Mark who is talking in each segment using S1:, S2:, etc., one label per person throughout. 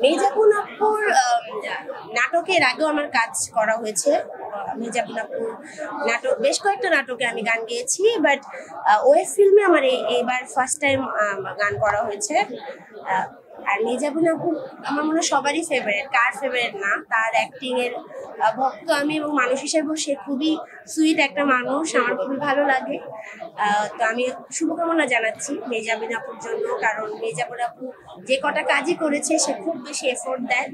S1: মির্জাপুর আপুর নাটকের আগেও আমার কাজ করা হয়েছে। মির্জাপুর আপুর নাটক, বেশ কয়েকটা নাটকে আমি গান গেয়েছি, বাট ওয়েব ফিল্মে আমার এইবার ফার্স্ট টাইম গান করা হয়েছে। আর মির্জাপুর আপু আমার মনে হয় সবারই ফেভারিট, কার ফেভারিট না। তার অ্যাক্টিং এর ভক্ত আমি, এবং মানুষ হিসেবেও সে খুবই সুইট একটা মানুষ, আমার খুবই ভালো লাগে। তো আমি শুভকামনা জানাচ্ছি মির্জাপুর আপুর জন্য, কারণ মির্জাপুর আপু যে কটা কাজই করেছে সে খুব বেশি এফোর্ট দেয়,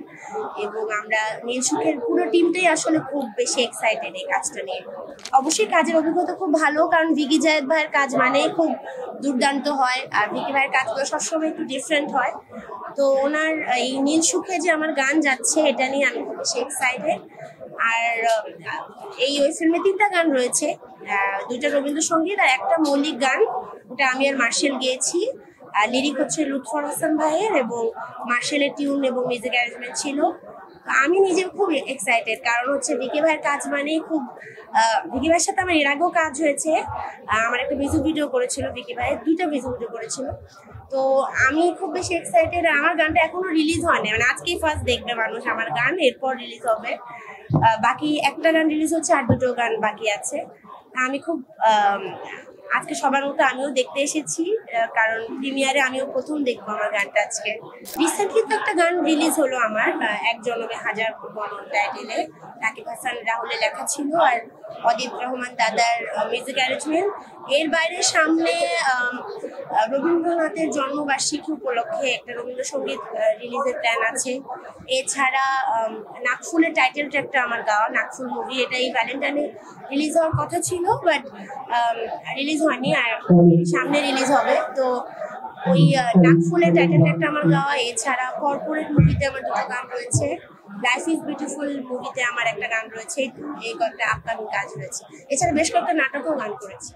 S1: এবং আমরা নীলসুখের পুরো টিমটাই আসলে খুব বেশি এক্সাইটেড এই কাজটা নিয়ে। অবশ্যই কাজের অভিজ্ঞতা খুব ভালো, কারণ ভিকি জায়েদ ভাইয়ের কাজ মানেই খুব দুর্দান্ত হয়, আর ভিকি ভাইয়ের কাজগুলো সবসময় একটু ডিফারেন্ট হয়। তো ওনার এই নীলসুখে যে আমার গান যাচ্ছে এটা নিয়ে আমি খুব বেশি এক্সাইটেড। আর এই ওই ফিল্মে 3টা গান রয়েছে, 2টা রবীন্দ্রসঙ্গীত আর একটা মৌলিক গান, ওটা আমি আর মার্শেল গেয়েছি। লিরিক হচ্ছে লুৎফর হাসান ভাইয়ের, এবং মার্শেলের টিউন এবং মিউজিক অ্যারেঞ্জমেন্ট ছিল। আমি নিজে খুব এক্সাইটেড, কারণ হচ্ছে ভিকি ভাইয়ের কাজ মানেই খুব, ভিকি ভাইয়ের সাথে আমার এর আগেও কাজ হয়েছে। আমার একটা মিউজিক ভিডিও করেছিল ভিকি ভাই, 2টা মিউজিক ভিডিও করেছিল। তো আমি খুব বেশি এক্সাইটেড। আমার গানটা এখনো রিলিজ হয়নি, মানে আজকেই ফার্স্ট দেখবে মানুষ আমার গান, এরপর রিলিজ হবে। বাকি একটা গান রিলিজ হচ্ছে, আর 2টো গান বাকি আছে। আমি খুব আজকে সবার মতো আমিও দেখতে এসেছি, কারণ প্রিমিয়ারে আমিও প্রথম দেখবো আমার গানটা আজকে। রিসেন্টলি তো একটা গান রিলিজ হলো আমার, এক জনমে হাজার বনন টাইটেলে, রাকিব হাসান রাহুলের লেখা ছিল, আর অদিত রহমান দাদার মিউজিক অ্যারেঞ্জমেন্ট। এর বাইরে সামনে রবীন্দ্রনাথের জন্মবার্ষিকী উপলক্ষে একটা রবীন্দ্রসঙ্গীত রিলিজের প্ল্যান আছে। এছাড়া নাকফুলের টাইটেল ট্র্যাকটা আমার গাওয়া, নাকফুল মুভি, এটা এই ভ্যালেন্টাইনে রিলিজ হওয়ার কথা ছিল, বাট রিলিজ হয়নি, আর সামনে রিলিজ হবে। তো ওই নাকফুলের টাইটেল ট্র্যাকটা আমার গাওয়া। এছাড়া কর্পোরেট মুভিতে আমার 2টো গান রয়েছে, লাইফ ইজ বিউটিফুল মুভিতে আমার একটা গান রয়েছে, এই কয়েকটা আপকামিং কাজ রয়েছে। এছাড়া বেশ কয়েকটা নাটকেও গান করেছি।